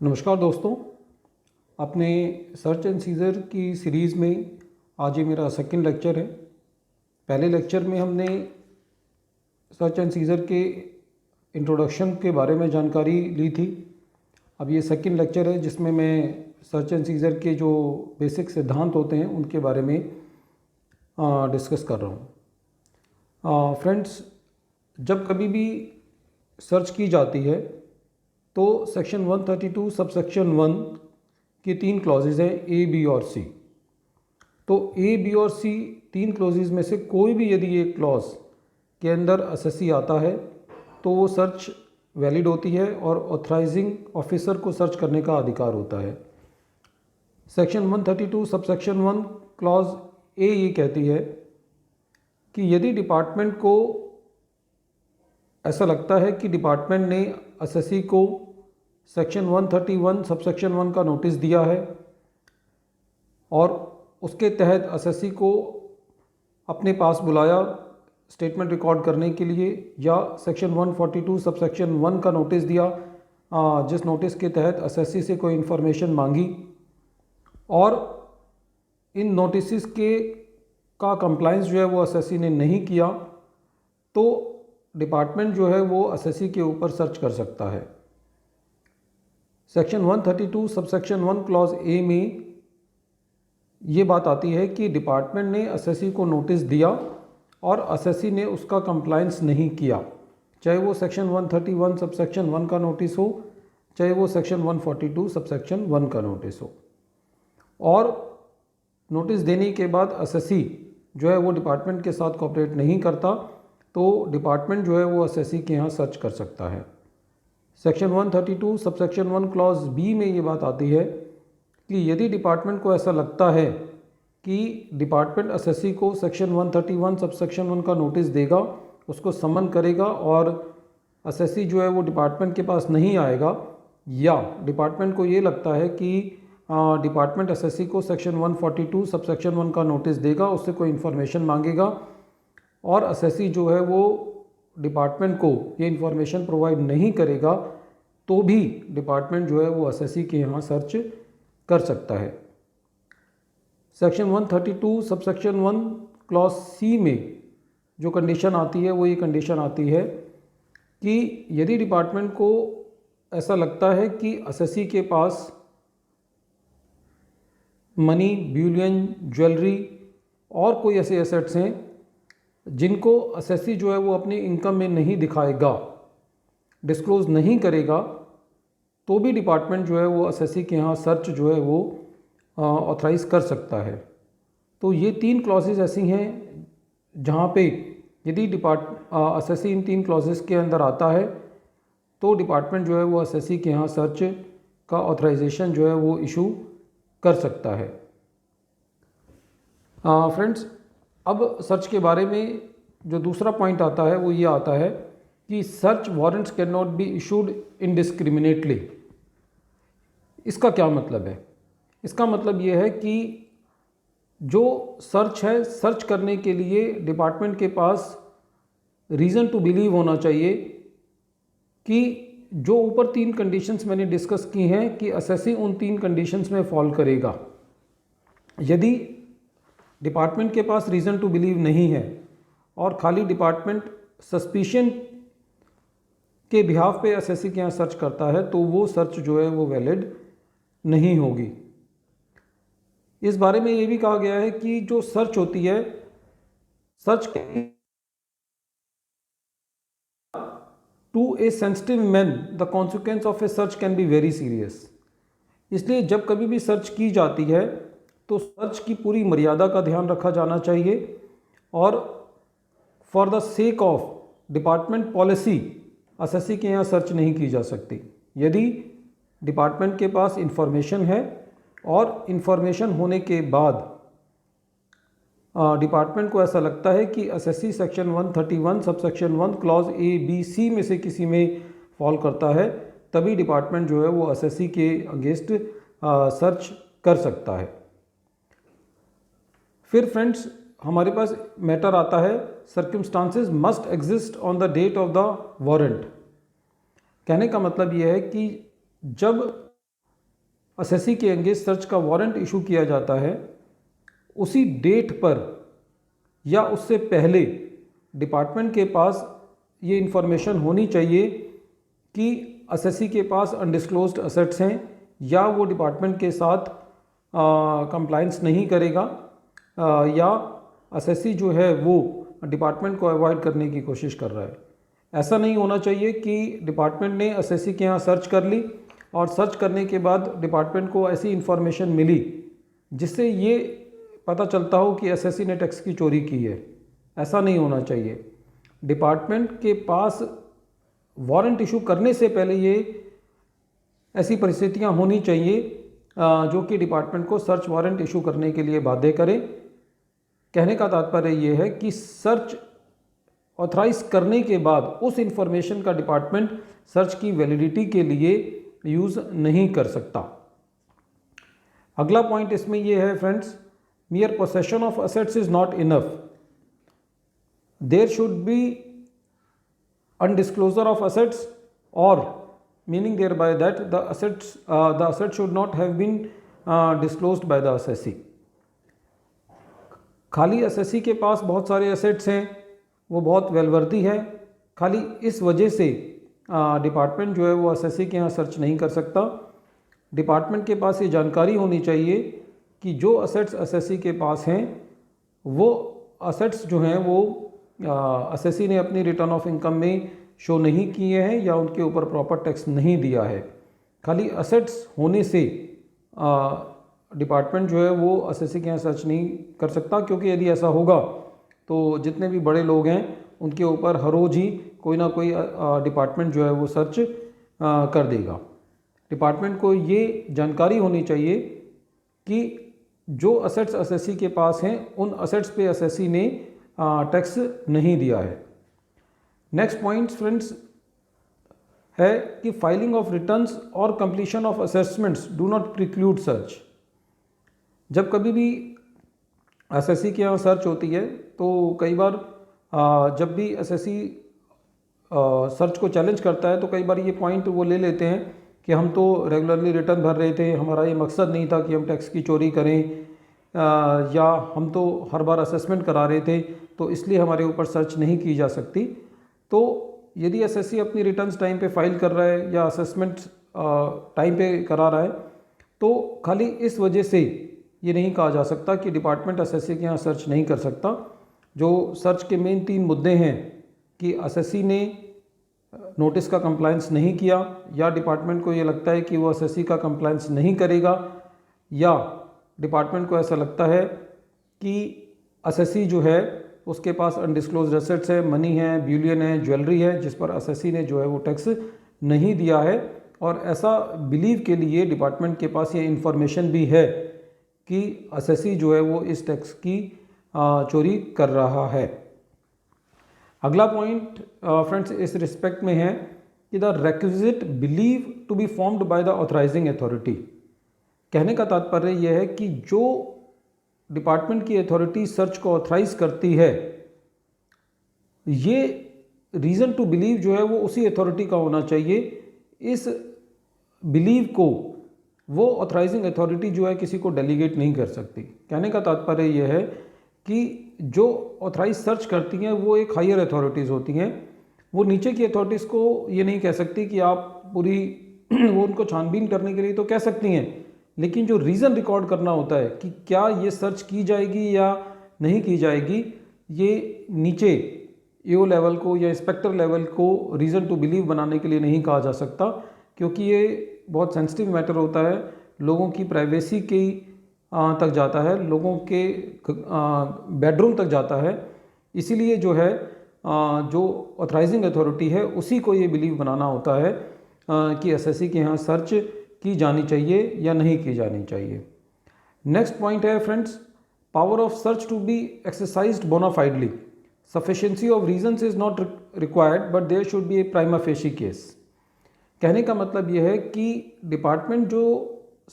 नमस्कार दोस्तों, अपने सर्च एंड सीजर की सीरीज़ में आज ये मेरा सेकंड लेक्चर है। पहले लेक्चर में हमने सर्च एंड सीजर के इंट्रोडक्शन के बारे में जानकारी ली थी। अब ये सेकंड लेक्चर है जिसमें मैं सर्च एंड सीजर के जो बेसिक सिद्धांत होते हैं उनके बारे में डिस्कस कर रहा हूँ। फ्रेंड्स, जब कभी भी सर्च की जाती है तो सेक्शन 132 सबसेक्शन 1 की 3 क्लॉजेज हैं, ए, बी और सी। तो ए, बी और सी 3 क्लॉजेज में से कोई भी यदि एक क्लॉज के अंदर एसएससी आता है तो वो सर्च वैलिड होती है और ऑथराइजिंग ऑफिसर को सर्च करने का अधिकार होता है। सेक्शन 132 सबसेक्शन 1 क्लॉज ए ये कहती है कि यदि डिपार्टमेंट को ऐसा लगता है कि डिपार्टमेंट ने एसएससी को सेक्शन 131 सबसेक्शन 1 का नोटिस दिया है और उसके तहत एसएससी को अपने पास बुलाया स्टेटमेंट रिकॉर्ड करने के लिए, या सेक्शन 142 सबसेक्शन 1 का नोटिस दिया जिस नोटिस के तहत एसएससी से कोई इन्फॉर्मेशन मांगी और इन नोटिस के का कंप्लायंस जो है वो एसएससी ने नहीं किया, तो डिपार्टमेंट जो है वो एसएससी के ऊपर सर्च कर सकता है। सेक्शन 132 सबसेक्शन 1 क्लॉज ए में ये बात आती है कि डिपार्टमेंट ने एसएससी को नोटिस दिया और एसएससी ने उसका कंप्लायंस नहीं किया, चाहे वो सेक्शन 131 सबसेक्शन 1 का नोटिस हो, चाहे वो सेक्शन 142 सबसेक्शन 1 का नोटिस हो। और नोटिस देने के बाद एसएससी जो है वो डिपार्टमेंट के साथ कोऑपरेट नहीं करता तो डिपार्टमेंट जो है वो एसएससी के यहाँ सर्च कर सकता है। सेक्शन 132 सबसेक्शन 1 क्लॉज बी में ये बात आती है कि यदि डिपार्टमेंट को ऐसा लगता है कि डिपार्टमेंट एसएससी को सेक्शन 131 सबसेक्शन 1 का नोटिस देगा, उसको समन करेगा और एसएससी जो है वो डिपार्टमेंट के पास नहीं आएगा, या डिपार्टमेंट को ये लगता है कि डिपार्टमेंट एसएससी को सेक्शन 142 सबसेक्शन 1 का नोटिस देगा, उससे कोई इन्फॉर्मेशन मांगेगा और एसएससी जो है वो डिपार्टमेंट को ये इन्फॉर्मेशन प्रोवाइड नहीं करेगा, तो भी डिपार्टमेंट जो है वो एसएससी के यहाँ सर्च कर सकता है। सेक्शन 132 सबसेक्शन 1 क्लॉज सी में जो कंडीशन आती है वो ये कंडीशन आती है कि यदि डिपार्टमेंट को ऐसा लगता है कि एसएससी के पास मनी, बुलियन, ज्वेलरी और कोई ऐसे एसेट्स हैं जिनको एसएससी जो है वो अपनी इनकम में नहीं दिखाएगा, डिस्क्लोज नहीं करेगा, तो भी डिपार्टमेंट जो है वो एसएससी के यहाँ सर्च जो है वो ऑथराइज़ कर सकता है। तो ये 3 क्लॉजेज ऐसी हैं जहाँ पे यदि एसएससी इन 3 क्लॉजेज के अंदर आता है तो डिपार्टमेंट जो है वो एसएससी के यहाँ सर्च का ऑथराइजेशन जो है वो इशू कर सकता है। फ्रेंड्स, अब सर्च के बारे में जो दूसरा पॉइंट आता है वो ये आता है कि search warrants can not be issued indiscriminately. इसका क्या मतलब है? इसका मतलब ये है कि जो सर्च है, सर्च करने के लिए डिपार्टमेंट के पास रीज़न टू बिलीव होना चाहिए कि जो ऊपर 3 कंडीशंस मैंने डिस्कस की हैं कि एसएससी उन 3 कंडीशंस में फॉल करेगा। यदि डिपार्टमेंट के पास रीज़न टू बिलीव नहीं है और खाली डिपार्टमेंट सस्पिशन के बिहाफ पे एसएससी के यहाँ सर्च करता है तो वो सर्च जो है वो वैलिड नहीं होगी। इस बारे में ये भी कहा गया है कि जो सर्च होती है, search to a sensitive man the consequence of a search can be very serious. इसलिए जब कभी भी सर्च की जाती है तो सर्च की पूरी मर्यादा का ध्यान रखा जाना चाहिए और for the sake of department policy SSC के यहाँ सर्च नहीं की जा सकती। यदि डिपार्टमेंट के पास इंफॉर्मेशन है और इंफॉर्मेशन होने के बाद डिपार्टमेंट को ऐसा लगता है कि SSC section 131 subsection 1 clause A, B, C में से किसी में फॉल करता है, तभी डिपार्टमेंट जो है वो एसएससी के अगेंस्ट सर्च कर सकता है। फिर फ्रेंड्स, हमारे पास मैटर आता है circumstances must exist on the date of the warrant. कहने का मतलब ये है कि जब असेसी के एंगेज सर्च का वारंट इशू किया जाता है, उसी डेट पर या उससे पहले डिपार्टमेंट के पास ये इन्फॉर्मेशन होनी चाहिए कि असेसी के पास अनडिस्क्लोज्ड असेट्स हैं या वो डिपार्टमेंट के साथ कंप्लायंस नहीं करेगा, या असेसी जो है वो डिपार्टमेंट को अवॉइड करने की कोशिश कर रहा है। ऐसा नहीं होना चाहिए कि डिपार्टमेंट ने असेसी के यहाँ सर्च कर ली और सर्च करने के बाद डिपार्टमेंट को ऐसी इन्फॉर्मेशन मिली जिससे ये पता चलता हो कि असेसी ने टैक्स की चोरी की है। ऐसा नहीं होना चाहिए। डिपार्टमेंट के पास वारंट इशू करने से पहले ये ऐसी परिस्थितियां होनी चाहिए जो कि डिपार्टमेंट को सर्च वारंट इशू करने के लिए बाध्य करें। कहने का तात्पर्य ये है कि सर्च ऑथराइज करने के बाद उस इंफॉर्मेशन का डिपार्टमेंट सर्च की वैलिडिटी के लिए यूज़ नहीं कर सकता। अगला पॉइंट इसमें यह है friends, mere possession of assets is not enough. There should be undisclosure of assets, or meaning thereby that the assets should not have been disclosed by the assessee. खाली असेसी के पास बहुत सारे एसेट्स हैं, वो बहुत वेलवर्दी है, खाली इस वजह से डिपार्टमेंट जो है वो असेसी के यहाँ सर्च नहीं कर सकता। डिपार्टमेंट के पास ये जानकारी होनी चाहिए कि जो असेट्स असेसी के पास हैं वो असेट्स जो हैं वो असेसी ने अपनी रिटर्न ऑफ इनकम में शो नहीं किए हैं या उनके ऊपर प्रॉपर टैक्स नहीं दिया है। खाली असेट्स होने से डिपार्टमेंट जो है वो असेसी के यहाँ सर्च नहीं कर सकता, क्योंकि यदि ऐसा होगा तो जितने भी बड़े लोग हैं उनके ऊपर हर रोज़ ही कोई ना कोई डिपार्टमेंट जो है वो सर्च कर देगा। डिपार्टमेंट को ये जानकारी होनी चाहिए कि जो असेट्स असेसी के पास हैं उन असेट्स पे असेसी ने टैक्स नहीं दिया है। नेक्स्ट पॉइंट फ्रेंड्स है कि फाइलिंग ऑफ रिटर्न्स और completion of assessments do not preclude search. जब कभी भी एसएससी के यहाँ सर्च होती है तो कई बार जब भी एसएससी सर्च को चैलेंज करता है तो कई बार ये पॉइंट वो ले लेते हैं कि हम तो रेगुलरली रिटर्न भर रहे थे, हमारा ये मकसद नहीं था कि हम टैक्स की चोरी करें, या हम तो हर बार असेसमेंट करा रहे थे तो इसलिए हमारे ऊपर सर्च नहीं की जा सकती। तो यदि एसएससी अपनी रिटर्न्स टाइम पे फाइल कर रहा है या असेसमेंट टाइम पे करा रहा है तो खाली इस वजह से ये नहीं कहा जा सकता कि डिपार्टमेंट एसएससी के यहाँ सर्च नहीं कर सकता। जो सर्च के मेन 3 मुद्दे हैं कि एसएससी ने नोटिस का कंप्लायंस नहीं किया, या डिपार्टमेंट को ये लगता है कि वो एसएससी का कंप्लायंस नहीं करेगा, या डिपार्टमेंट को ऐसा लगता है कि एसएससी जो है उसके पास अनडिस्क्लोज्ड एसेट्स है, मनी है, बुलियन है, ज्वेलरी है जिस पर एसएससी ने जो है वो टैक्स नहीं दिया है, और ऐसा बिलीव के लिए डिपार्टमेंट के पास ये इन्फॉर्मेशन भी है कि एसएससी जो है वो इस टैक्स की चोरी कर रहा है। अगला पॉइंट फ्रेंड्स इस रिस्पेक्ट में है कि the requisite believe to be formed by the authorising authority. कहने का तात्पर्य यह है कि जो डिपार्टमेंट की अथॉरिटी सर्च को ऑथराइज करती है, ये रीज़न टू बिलीव जो है वो उसी अथॉरिटी का होना चाहिए। इस बिलीव को वो ऑथराइजिंग अथॉरिटी जो है किसी को डेलीगेट नहीं कर सकती। कहने का तात्पर्य यह है कि जो ऑथराइज सर्च करती हैं वो एक हायर अथॉरिटीज़ होती हैं, वो नीचे की अथॉरिटीज़ को ये नहीं कह सकती कि आप पूरी वो उनको छानबीन करने के लिए तो कह सकती हैं, लेकिन जो रीज़न रिकॉर्ड करना होता है कि क्या ये सर्च की जाएगी या नहीं की जाएगी, ये नीचे ईओ लेवल को या इंस्पेक्टर लेवल को रीज़न टू बिलीव बनाने के लिए नहीं कहा जा सकता, क्योंकि ये बहुत सेंसिटिव मैटर होता है, लोगों की प्राइवेसी की तक जाता है, लोगों के बेडरूम तक जाता है। इसीलिए जो है जो ऑथराइजिंग अथॉरिटी है उसी को ये बिलीव बनाना होता है कि एसएससी के यहाँ सर्च की जानी चाहिए या नहीं की जानी चाहिए। नेक्स्ट पॉइंट है friends, power of search to be exercised bonafidely. Sufficiency of reasons is not required but there should be a prima facie case. कहने का मतलब यह है कि डिपार्टमेंट जो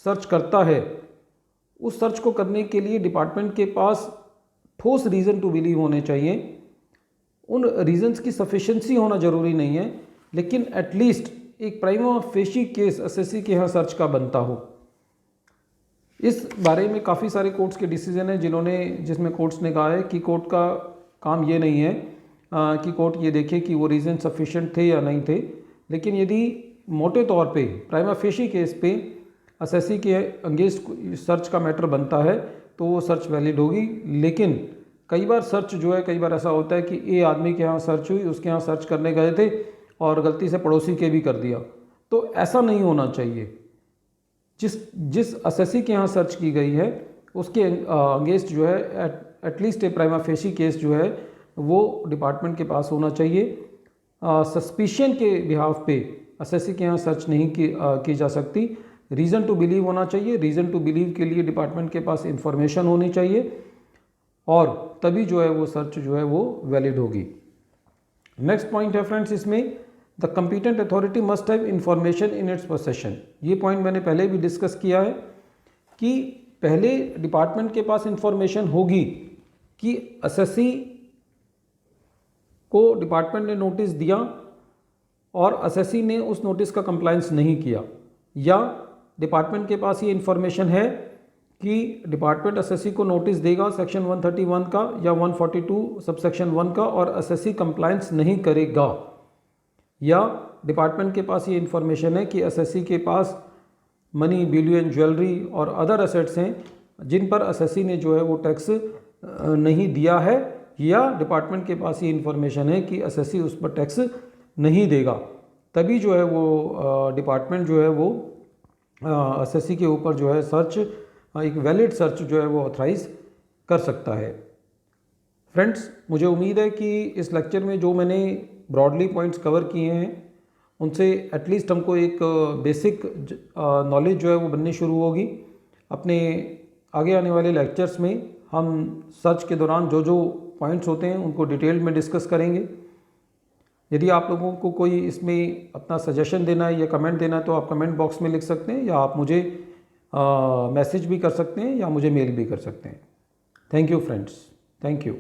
सर्च करता है उस सर्च को करने के लिए डिपार्टमेंट के पास ठोस रीज़न टू बिलीव होने चाहिए। उन रीजंस की सफिशिएंसी होना ज़रूरी नहीं है, लेकिन एटलीस्ट एक प्राइमा फेशी केस एसएससी के यहाँ सर्च का बनता हो। इस बारे में काफ़ी सारे कोर्ट्स के डिसीजन हैं जिसमें कोर्ट्स ने कहा है कि कोर्ट का काम ये नहीं है कि कोर्ट ये देखे कि वो रीज़न सफिशिएंट थे या नहीं थे, लेकिन यदि मोटे तौर पे प्राइमा फेशी केस पे असेसी के अगेंस्ट सर्च का मैटर बनता है तो वो सर्च वैलिड होगी। लेकिन कई बार सर्च जो है, कई बार ऐसा होता है कि ए आदमी के यहाँ सर्च हुई, उसके यहाँ सर्च करने गए थे और गलती से पड़ोसी के भी कर दिया, तो ऐसा नहीं होना चाहिए। जिस असेसी के यहाँ सर्च की गई है उसके अगेंस्ट जो है एटलीस्ट ए प्राइमा फेशी केस जो है वो डिपार्टमेंट के पास होना चाहिए। सस्पिशन के बिहाफ पे असेसी के यहाँ सर्च नहीं की जा सकती। रीज़न टू बिलीव होना चाहिए। रीज़न टू बिलीव के लिए डिपार्टमेंट के पास इंफॉर्मेशन होनी चाहिए और तभी जो है वो सर्च जो है वो वैलिड होगी। नेक्स्ट पॉइंट है फ्रेंड्स इसमें, the competent authority must have information in its possession. ये पॉइंट मैंने पहले भी डिस्कस किया है कि पहले डिपार्टमेंट के पास इंफॉर्मेशन होगी कि असेसी को डिपार्टमेंट ने नोटिस दिया और असेसी ने उस नोटिस का कंप्लायंस नहीं किया, या डिपार्टमेंट के पास ये इन्फॉर्मेशन है कि डिपार्टमेंट असेसी को नोटिस देगा सेक्शन 131 का या 142 सबसेक्शन 1 का और असेसी कंप्लायंस नहीं करेगा, या डिपार्टमेंट के पास ये इन्फॉर्मेशन है कि असेसी के पास मनी, बिलियन, ज्वेलरी और अदर असेट्स हैं जिन पर असेसी ने जो है वो टैक्स नहीं दिया है, या डिपार्टमेंट के पास ये इन्फॉर्मेशन है कि असेसी उस पर टैक्स नहीं देगा, तभी जो है वो डिपार्टमेंट जो है वो असेसी के ऊपर जो है सर्च, एक वैलिड सर्च जो है वो ऑथराइज कर सकता है। फ्रेंड्स, मुझे उम्मीद है कि इस लेक्चर में जो मैंने ब्रॉडली पॉइंट्स कवर किए हैं उनसे एटलीस्ट हमको एक बेसिक नॉलेज जो है वो बननी शुरू होगी। अपने आगे आने वाले लेक्चर्स में हम सर्च के दौरान जो जो पॉइंट्स होते हैं उनको डिटेल में डिस्कस करेंगे। यदि आप लोगों को कोई इसमें अपना सजेशन देना है या कमेंट देना है तो आप कमेंट बॉक्स में लिख सकते हैं, या आप मुझे मैसेज भी कर सकते हैं या मुझे मेल भी कर सकते हैं। Thank you friends, thank you.